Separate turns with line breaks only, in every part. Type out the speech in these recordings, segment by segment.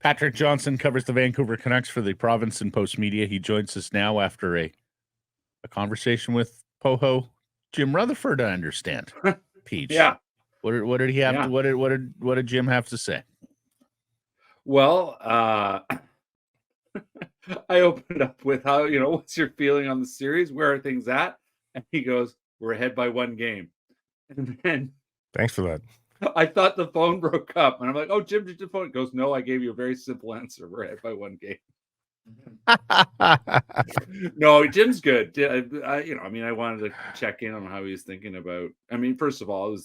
Patrick Johnston covers the Vancouver Canucks for the Province and Post Media. He joins us now after a conversation with Poho Jim Rutherford, I understand. Peach.
Yeah.
What did he have to what did Jim have to say?
Well, I opened up with how, what's your feeling on the series? Where are things at? And he goes, we're ahead by 1 game. And then
thanks for that.
I thought the phone broke up, and I'm like, "Oh, Jim, did the phone?" He goes, "No, I gave you a very simple answer. We're ahead by 1 game." No, Jim's good. I wanted to check in on how he was thinking about. First of all,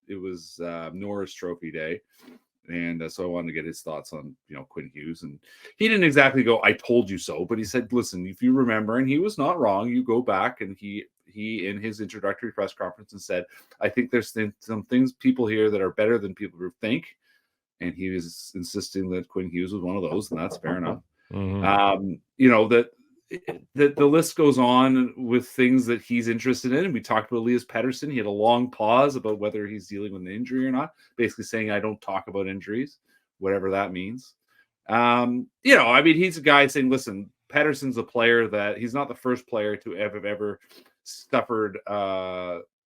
it was Norris Trophy Day, and so I wanted to get his thoughts on Quinn Hughes, and he didn't exactly go, "I told you so," but he said, "Listen, if you remember," and he was not wrong. You go back, and he in his introductory press conference and said, I think there's some things people here that are better than people think. And he was insisting that Quinn Hughes was one of those, and that's fair enough. Mm-hmm. That the list goes on with things that he's interested in. And we talked about Elias Pettersson. He had a long pause about whether he's dealing with an injury or not, basically saying, I don't talk about injuries, whatever that means. He's a guy saying, listen, Pettersson's a player that he's not the first player to ever suffered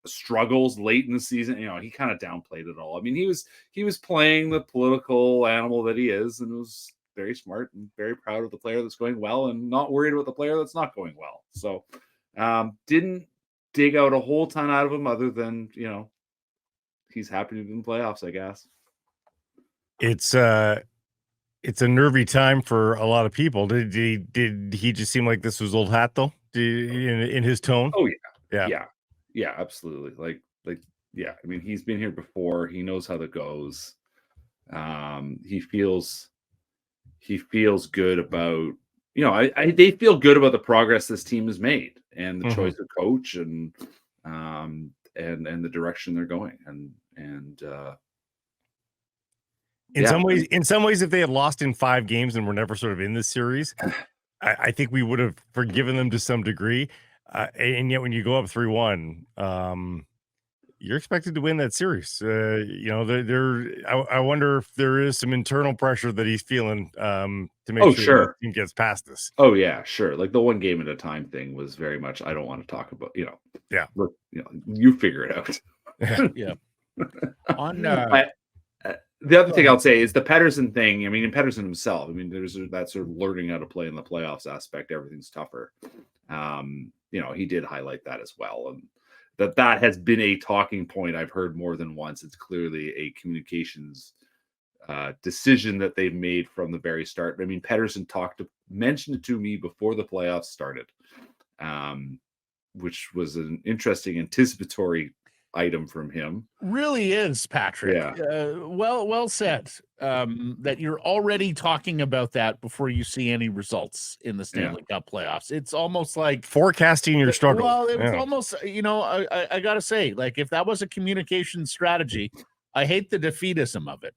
struggles late in the season. He kind of downplayed it all. He was playing the political animal that he is, and was very smart and very proud of the player that's going well and not worried about the player that's not going well. So didn't dig out a whole ton out of him other than, he's happy to be in the playoffs, I guess.
It's a nervy time for a lot of people. Did he just seem like this was old hat though? In his tone?
Oh yeah, absolutely. He's been here before. He knows how that goes. He feels good about. They feel good about the progress this team has made and the choice of coach and the direction they're going and.
In some ways, if they had lost in 5 games and were never sort of in this series, I think we would have forgiven them to some degree. And yet, when you go up 3-1, you're expected to win that series. I wonder if there is some internal pressure that he's feeling to make sure the team gets past this.
Oh yeah, sure. Like the 1 game at a time thing was very much. I don't want to talk about.
Yeah.
Look, you figure it out.
Yeah. On.
The other thing I'll say is the Pettersson thing. And Pettersson himself. There's that sort of learning how to play in the playoffs aspect. Everything's tougher. He did highlight that as well, and that has been a talking point I've heard more than once. It's clearly a communications decision that they've made from the very start. Pettersson mentioned it to me before the playoffs started, which was an interesting anticipatory item from him.
Really is, Patrick.
Yeah.
Well said. That you're already talking about that before you see any results in the Stanley Cup playoffs. It's almost like
forecasting your struggle.
Well, it's almost, I gotta say, like, if that was a communication strategy, I hate the defeatism of it.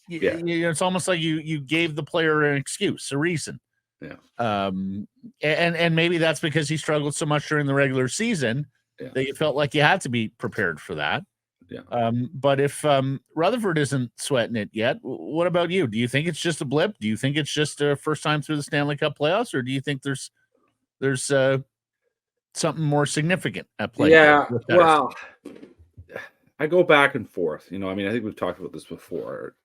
It's almost like you gave the player an excuse, a reason.
Yeah.
And maybe that's because he struggled so much during the regular season. Yeah. That you felt like you had to be prepared for that.
Yeah.
But if Rutherford isn't sweating it yet, what about you? Do you think it's just a blip? Do you think it's just a first time through the Stanley Cup playoffs, or do you think there's something more significant at play?
Yeah. Well, I go back and forth. I think we've talked about this before.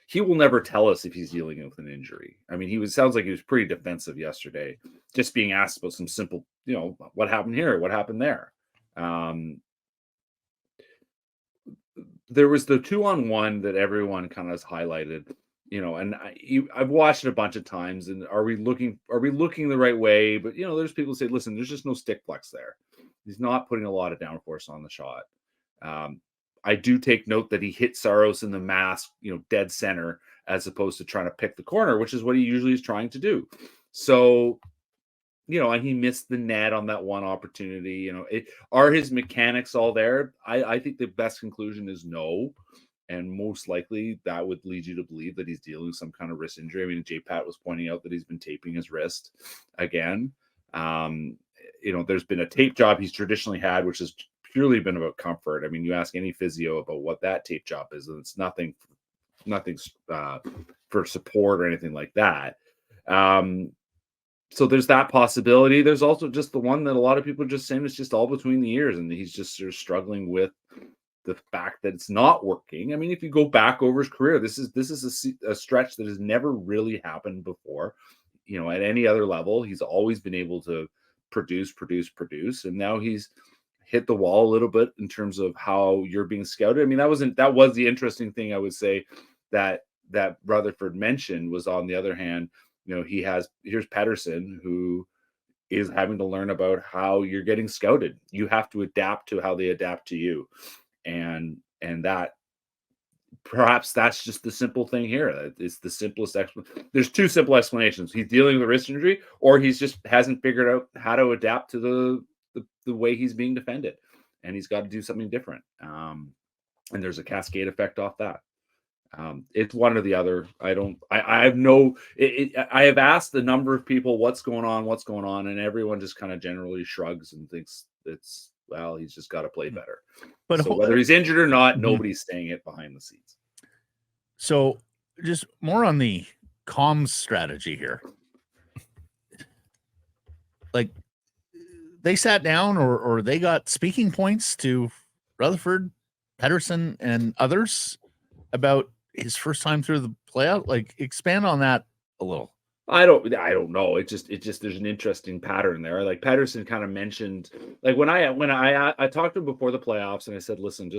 He will never tell us if he's dealing with an injury. Sounds like he was pretty defensive yesterday, just being asked about some simple, what happened here, what happened there. There was the 2-on-1 that everyone kind of has highlighted, and I've watched it a bunch of times. And are we looking the right way? But there's people who say, listen, there's just no stick flex there. He's not putting a lot of downforce on the shot. I do take note that he hit Saros in the mask, dead center, as opposed to trying to pick the corner, which is what he usually is trying to do. So, and he missed the net on that one opportunity. Are his mechanics all there? I think the best conclusion is no. And most likely that would lead you to believe that he's dealing with some kind of wrist injury. J-Pat was pointing out that he's been taping his wrist again. There's been a tape job he's traditionally had, which has purely been about comfort. You ask any physio about what that tape job is, and it's nothing for support or anything like that. So there's that possibility. There's also just the one that a lot of people are just saying it's just all between the ears, and he's just sort of struggling with the fact that it's not working. I mean, if you go back over his career, this is a stretch that has never really happened before. You know, at any other level, he's always been able to produce, and now he's hit the wall a little bit in terms of how you're being scouted. I mean, that was the interesting thing I would say that Rutherford mentioned was, on the other hand, you know, here's Pettersson, who is having to learn about how you're getting scouted. You have to adapt to how they adapt to you. And that perhaps that's just the simple thing here. It's the simplest explanation. There's two simple explanations. He's dealing with a wrist injury, or he's just hasn't figured out how to adapt to the way he's being defended. And he's got to do something different. And there's a cascade effect off that. It's one or the other. I have asked a number of people what's going on, and everyone just kind of generally shrugs and thinks he's just got to play better. But so whether he's injured or not, nobody's saying it behind the scenes.
So just more on the comms strategy here. Like, they sat down or they got speaking points to Rutherford, Pettersson, and others about his first time through the playoff. Like, expand on that a little.
I don't know. It just there's an interesting pattern there. Like, Pettersson kind of mentioned, like, when I talked to him before the playoffs, and I said, listen,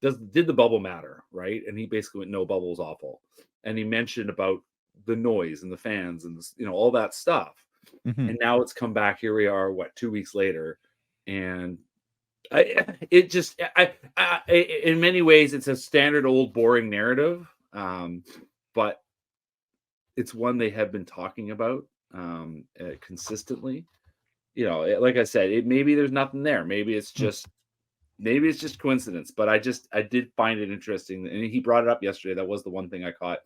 did the bubble matter, right? And he basically went, no, bubble was awful. And he mentioned about the noise and the fans and all that stuff. Mm-hmm. And now it's come back. Here we are, 2 weeks later, and in many ways it's a standard old boring narrative, but it's one they have been talking about consistently. Like I said, maybe there's nothing there. Maybe it's just coincidence. But I did find it interesting, and he brought it up yesterday. That was the one thing I caught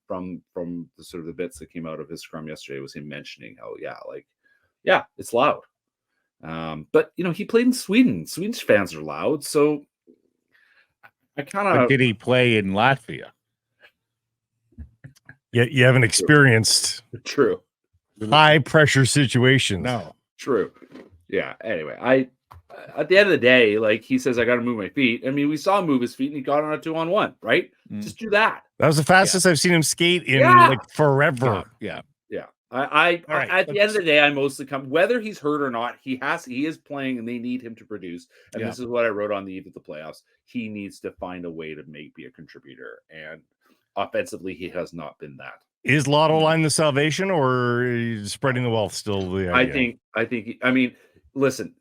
from the sort of the bits that came out of his scrum yesterday, was him mentioning how it's loud. But he played in Sweden. Sweden's fans are loud, so I kind of.
Did he play in Latvia?
Yeah, you haven't experienced
true
high pressure situations.
No,
true. Yeah. Anyway, at the end of the day, like he says, I got to move my feet. I mean, we saw him move his feet, and he got on a 2-on-1, right? Just do that.
That was the fastest I've seen him skate in like forever.
Yeah. At the end of the day, I mostly come, whether he's hurt or not, he is playing, and they need him to produce. And this is what I wrote on the eve of the playoffs. He needs to find a way to be a contributor, and offensively, he has not been that.
Is Lotto Line the salvation, or is spreading the wealth still the idea?
I mean, listen,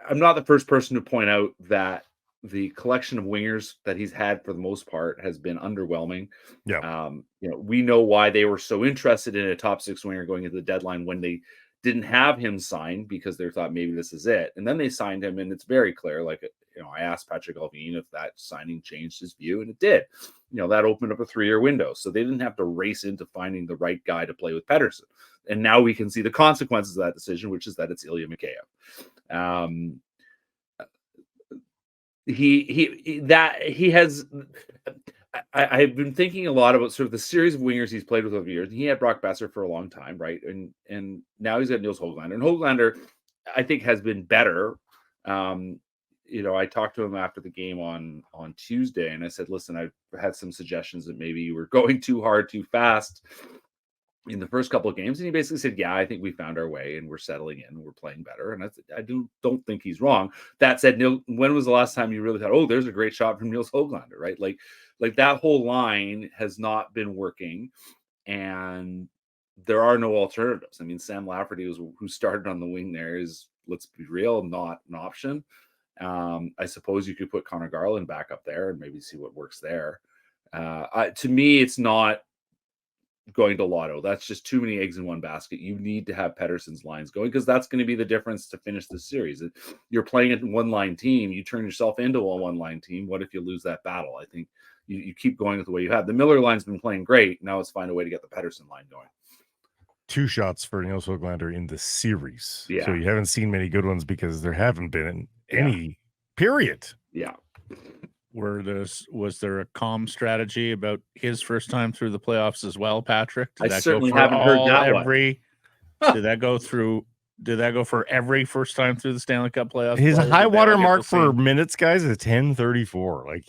I'm not the first person to point out that the collection of wingers that he's had for the most part has been underwhelming.
Yeah.
We know why they were so interested in a top 6 winger going into the deadline when they didn't have him signed, because they thought maybe this is it. And then they signed him, and it's very clear. Like, I asked Patrick Alvin if that signing changed his view, and it did. That opened up a 3-year window. So they didn't have to race into finding the right guy to play with Pettersson. And now we can see the consequences of that decision, which is that it's Ilya Mikheyev. I've been thinking a lot about sort of the series of wingers he's played with over the years. He had Brock Besser for a long time, right? And now he's got Nils Höglander. And Höglander, I think, has been better. I talked to him after the game on Tuesday, and I said, listen, I've had some suggestions that maybe you were going too hard, too fast in the first couple of games. And he basically said, I think we found our way, and we're settling in, and we're playing better. And I don't think he's wrong. That said, Neil, when was the last time you really thought, oh, there's a great shot from Nils Höglander, right? Like that whole line has not been working, and there are no alternatives. I mean, Sam Lafferty, who started on the wing there, is, let's be real, not an option. I suppose you could put Connor Garland back up there and maybe see what works there. To me, it's not going to Lotto. That's just too many eggs in one basket. You need to have Pettersson's lines going, because that's going to be the difference to finish the series. You're playing a one-line team. You turn yourself into a one-line team. What if you lose that battle? I think you keep going with the way you have. The Miller line's been playing great. Now let's find a way to get the Pettersson line going.
2 shots for Nils Höglander in the series.
Yeah.
So you haven't seen many good ones, because there haven't been any period.
Yeah.
was there a calm strategy about his first time through the playoffs as well, Patrick?
I certainly haven't heard that one.
Did that go through? Did that go for every first time through the Stanley Cup playoffs?
His
players?
high
Did they all
water
get
mark
the
for
same-
minutes, guys, is 10:34. Like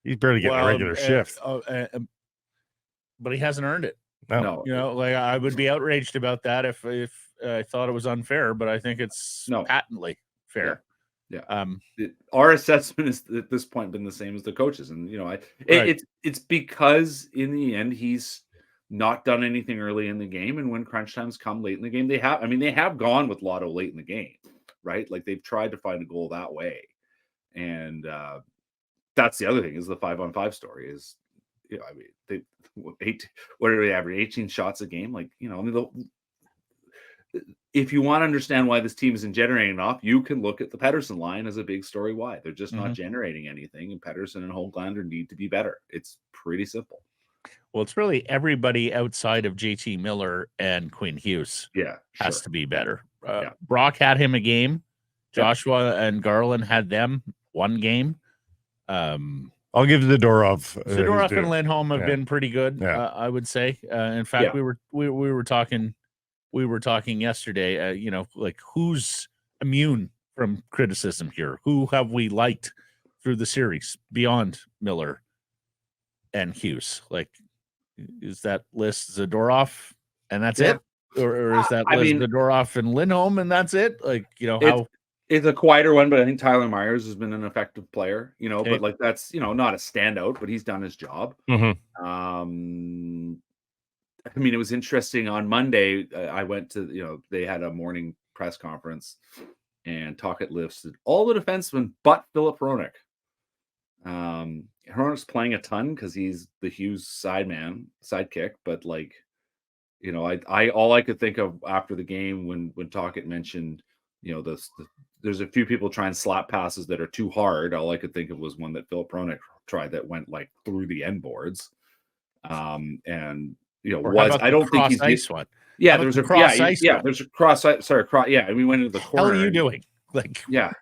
he's barely getting a regular shift.
But he hasn't earned it.
No.
You know, like I would be outraged about that if I thought it was unfair, but I think it's patently fair.
Yeah. Our assessment is at this point been the same as the coaches, and you know, it's because in the end he's not done anything early in the game, and when crunch times come late in the game, they have gone with Lotto late in the game, right? Like they've tried to find a goal that way, and that's the other thing is the 5-on-5 story is, you know, I mean, what are they average 18 shots a game? Like, you know, I mean, if you want to understand why this team isn't generating enough, you can look at the Pettersson line as a big story why. They're just not generating anything, and Pettersson and Höglander need to be better. It's pretty simple.
Well, it's really everybody outside of JT Miller and Quinn Hughes has to be better. Brock had him a game. Joshua and Garland had them one game.
I'll give Zadorov.
Zadorov and Lindholm have been pretty good, I would say. In fact, we were talking yesterday, you know, like who's immune from criticism here? Who have we liked through the series beyond Miller and Hughes? Like, is that list Zadorov and that's it? Or is that list Zadorov and Lindholm and that's it? Like, you know,
it's a quieter one, but I think Tyler Myers has been an effective player, you know, but like that's, you know, not a standout, but he's done his job. I mean, it was interesting on Monday. I went to, you know, they had a morning press conference and Tocchet listed all the defensemen but Filip Hronek. Hronek's playing a ton because he's the Hughes sidekick, but like, you know, I all I could think of after the game when Tocchet mentioned, you know, there's a few people trying slap passes that are too hard. All I could think of was one that Filip Hronek tried that went like through the end boards. And you know, I don't think he's
ice one.
Yeah, there was a cross ice. Yeah, there's a cross ice. Sorry, and we went into the corner.
How are you doing? Like,
yeah,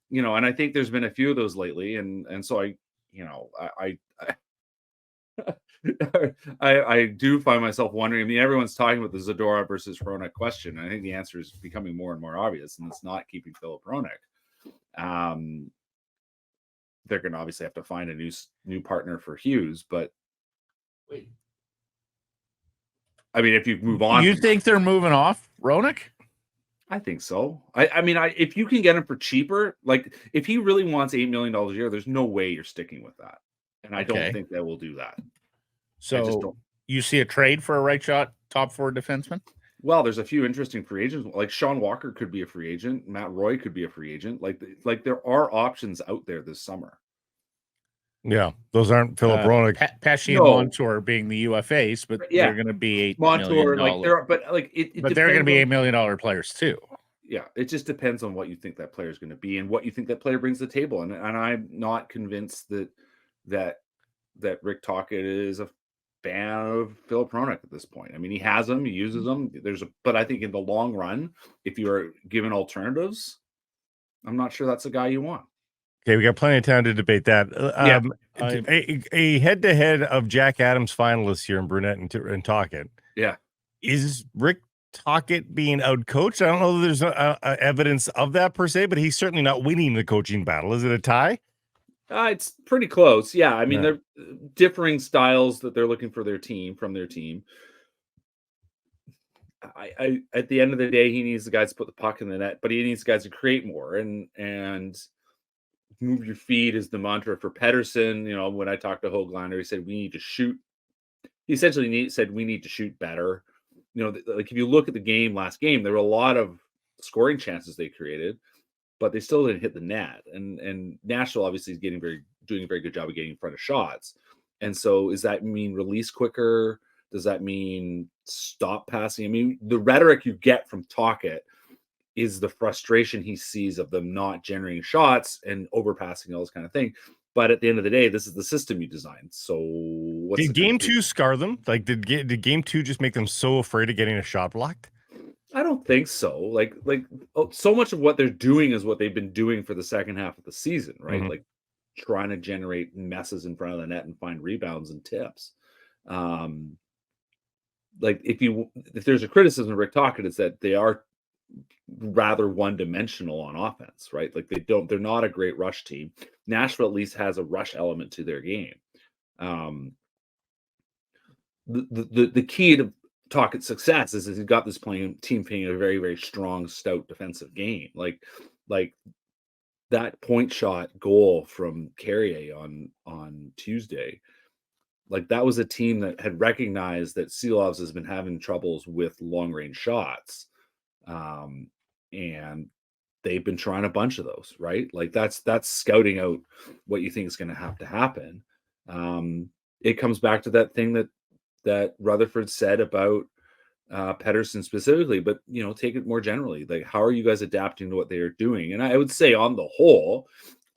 you know, and I think there's been a few of those lately, and so I I do find myself wondering. I mean, everyone's talking about the Zadorov versus Hronek question. I think the answer is becoming more and more obvious, and it's not keeping Filip Hronek. They're going to obviously have to find a new partner for Hughes, but I mean, if you move on,
you think they're moving off Hronek?
I think so. I mean, if you can get him for cheaper, like if he really wants $8 million a year, there's no way you're sticking with that, and I don't think that will do that.
So you see a trade for a right shot top four defenseman?
Well, there's a few interesting free agents. Like Sean Walker could be a free agent. Matt Roy could be a free agent. Like there are options out there this summer.
Yeah, those aren't Filip Hronek.
Pesci and Montour being the UFAs, but they're going to be $8 million.
Like
they're going to be $8 million players too.
Yeah, it just depends on what you think that player is going to be and what you think that player brings to the table. And I'm not convinced that Rick Tocchet is a fan of Filip Hronek at this point. I mean, he has them, he uses them. But I think in the long run, if you are given alternatives, I'm not sure that's the guy you want.
Okay, we got plenty of time to debate that. A head-to-head of Jack Adams finalists here in Brunette and Tocchet.
Yeah,
is Rick Tocchet being outcoached? I don't know that there's evidence of that per se, but he's certainly not winning the coaching battle. Is it a tie?
It's pretty close. Yeah, I mean, they're differing styles that they're looking for from their team. I at the end of the day, he needs the guys to put the puck in the net, but he needs guys to create more and move your feet is the mantra for Pettersson. You know, when I talked to Höglander, he said we need to shoot. He essentially said we need to shoot better. You know, like if you look at the last game, there were a lot of scoring chances they created, but they still didn't hit the net. And Nashville obviously is doing a very good job of getting in front of shots. And so, does that mean release quicker? Does that mean stop passing? I mean, the rhetoric you get from Tocchet is the frustration he sees of them not generating shots and overpassing, all this kind of thing. But at the end of the day, this is the system you designed. So
did game two scar them? Like, did game two just make them so afraid of getting a shot blocked?
I don't think so. So much of what they're doing is what they've been doing for the second half of the season, right? trying to generate messes in front of the net and find rebounds and tips. Like if there's a criticism of Rick Tocchet, it's that they are rather one-dimensional on offense, right? Like they're not a great rush team. Nashville at least has a rush element to their game. The key to Tocquet's success is he's got this team playing a very, very strong, stout defensive game. Like that point shot goal from Carrier on Tuesday. Like that was a team that had recognized that Seelovs has been having troubles with long range shots. And they've been trying a bunch of those, right? Like that's scouting out what you think is going to have to happen. It comes back to that thing that Rutherford said about Pettersson specifically, but take it more generally. Like, how are you guys adapting to what they are doing? And I would say, on the whole,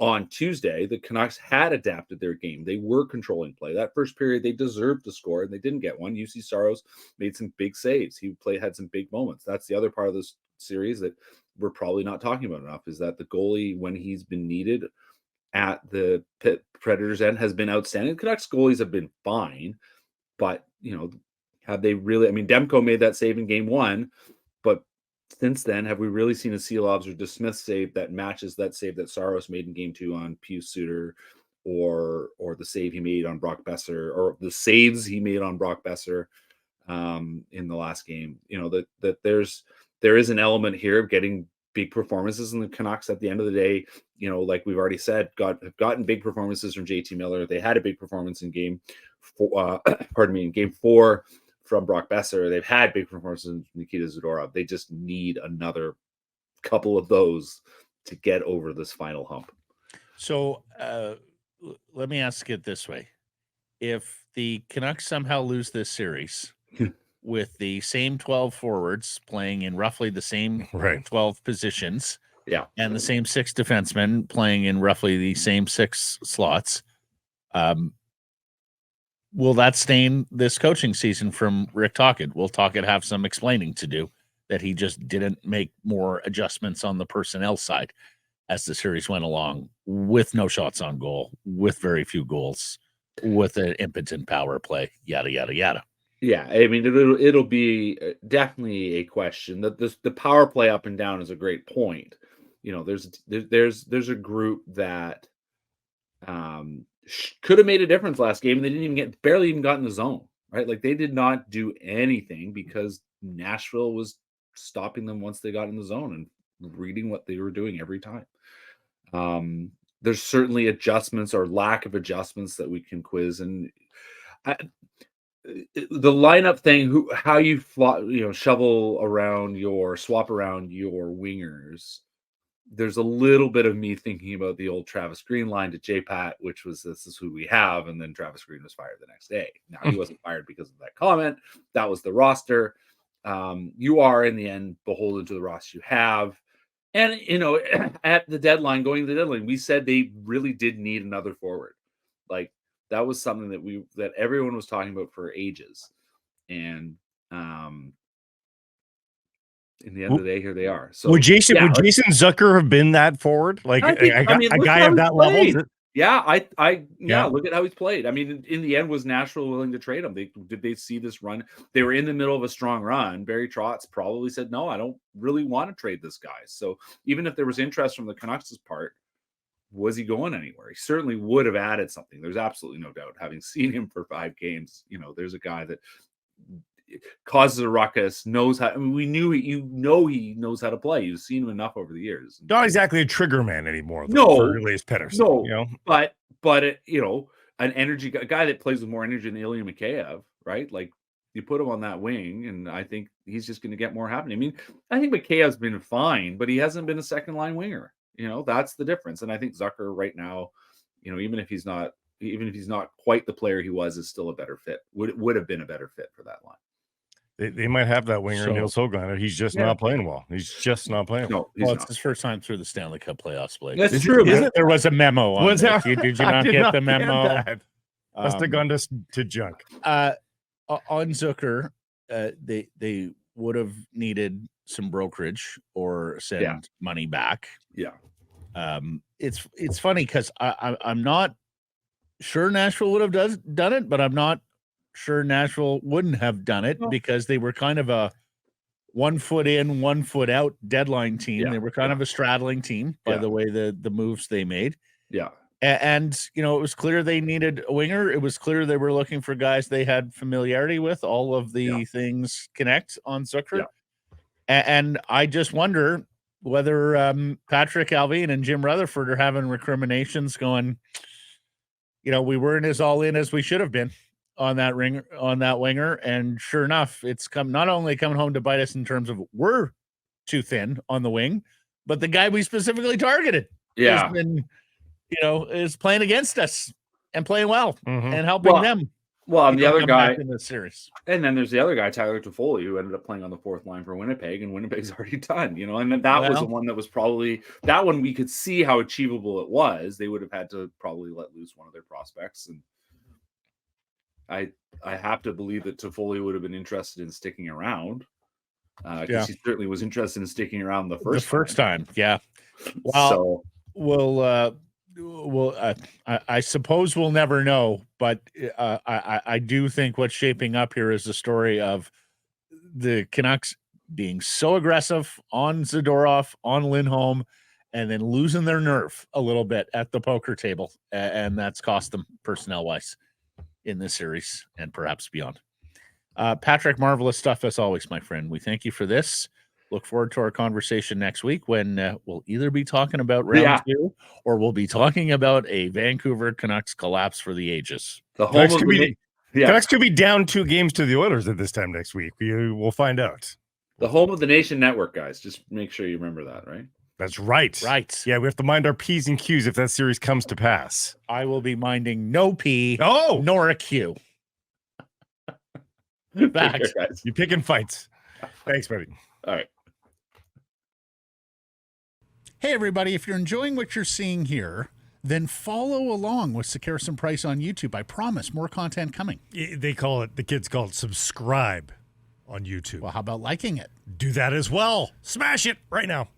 on Tuesday, the Canucks had adapted their game. They were controlling play. That first period, they deserved to score, and they didn't get one. UC Saros made some big saves. He had some big moments. That's the other part of this series that we're probably not talking about enough, is that the goalie, when he's been needed at the Predators' end, has been outstanding. The Canucks goalies have been fine, but have they really? I mean, Demko made that save in game one, but since then, have we really seen a Seelovs or DeSmith save that matches that save that Saros made in game two on Pius Suter, or the save he made on Brock Besser, or the saves he made on Brock Besser in the last game? That there is an element here of getting big performances, in the Canucks at the end of the day, like we've already said, have gotten big performances from JT Miller. They had a big performance in game four from Brock Besser. They've had big performances in Nikita Zadorov. They just need another couple of those to get over this final hump.
So let me ask it this way. If the Canucks somehow lose this series with the same 12 forwards playing in roughly the same 12 positions, and the same 6 defensemen playing in roughly the same 6 slots, will that stain this coaching season from Rick Tocchet? Will Tocchet have some explaining to do that he just didn't make more adjustments on the personnel side as the series went along, with no shots on goal, with very few goals, with an impotent power play, yada, yada, yada?
Yeah, I mean, it'll be definitely a question. That the power play up and down is a great point. There's a group that could have made a difference last game, and they didn't barely even got in the zone, right? Like, they did not do anything because Nashville was stopping them once they got in the zone and reading what they were doing every time. There's certainly adjustments or lack of adjustments that we can quiz, and the lineup thing, how you swap around your wingers. There's a little bit of me thinking about the old Travis Green line to J-Pat, which was, this is who we have, and then Travis Green was fired the next day. Now, he wasn't fired because of that comment. That was the roster. You are, in the end, beholden to the roster you have. And, at the deadline, going to the deadline, we said they really did need another forward. Like, that was something that everyone was talking about for ages. And in the end of the day, here they are. So
would Jason Zucker have been that forward? Like, a guy of that level?
Yeah, look at how he's played. I mean, in the end, was Nashville willing to trade him? Did they see this run? They were in the middle of a strong run. Barry Trotz probably said, no, I don't really want to trade this guy. So even if there was interest from the Canucks' part, was he going anywhere? He certainly would have added something. There's absolutely no doubt. Having seen him for 5 games, there's a guy that causes a ruckus, knows how. I mean, he knows how to play. You've seen him enough over the years.
Not exactly a trigger man anymore, though, for Elias Pettersson.
No, but an energy guy that plays with more energy than Ilya Mikheyev, right? Like, you put him on that wing, and I think he's just going to get more happening. I mean, I think Mikheyev's been fine, but he hasn't been a second line winger. That's the difference. And I think Zucker right now, even if he's not quite the player he was, is still a better fit. Would have been a better fit for that line.
They might have that winger, Nils Höglander. He's just not playing well. He's just not playing well.
Well,
it's his first time through the Stanley Cup playoffs, Blake.
That's true.
There was a memo on that. Did you not get the memo?
Must have gone to junk.
On Zucker, they would have needed some brokerage or send money back.
Yeah.
It's funny because I'm not sure Nashville would have done it, but I'm not sure Nashville wouldn't have done it because they were kind of a 1 foot in, 1 foot out deadline team.
Yeah,
they were kind of a straddling team by the way the moves they made.
Yeah.
And, you know, it was clear they needed a winger. It was clear they were looking for guys they had familiarity with. All of the things connect on Zucker. Yeah. And I just wonder whether Patrick Allvin and Jim Rutherford are having recriminations going, you know, we weren't as all in as we should have been on that winger. And sure enough, it's not only coming home to bite us in terms of we're too thin on the wing, but the guy we specifically targeted has been, you know, is playing against us and playing well and helping them.
Well, and the other guy
in the series.
And then there's the other guy, Tyler Toffoli, who ended up playing on the fourth line for Winnipeg, and Winnipeg's already done, you know, and that was the one that was probably that one we could see how achievable it was. They would have had to probably let loose one of their prospects. And I have to believe that Toffoli would have been interested in sticking around. Because he certainly was interested in sticking around the first time.
Yeah. Well, I suppose we'll never know, but I do think what's shaping up here is the story of the Canucks being so aggressive on Zadorov, on Lindholm, and then losing their nerve a little bit at the poker table, and that's cost them personnel-wise in this series and perhaps beyond. Patrick, marvelous stuff as always, my friend. We thank you for this. Look forward to our conversation next week when we'll either be talking about round 2 or we'll be talking about a Vancouver Canucks collapse for the ages.
The home
Canucks could be down 2 games to the Oilers at this time next week. We'll find out.
The home of the Nation Network, guys. Just make sure you remember that, right?
That's right.
Right.
Yeah, we have to mind our P's and Q's if that series comes to pass.
I will be minding no P nor a Q.
Back. Guys.
You picking fights. Thanks, buddy.
All right.
Hey, everybody, if you're enjoying what you're seeing here, then follow along with Sekeres and Price on YouTube. I promise more content coming.
The kids call it subscribe on YouTube.
Well, how about liking it?
Do that as well. Smash it right now.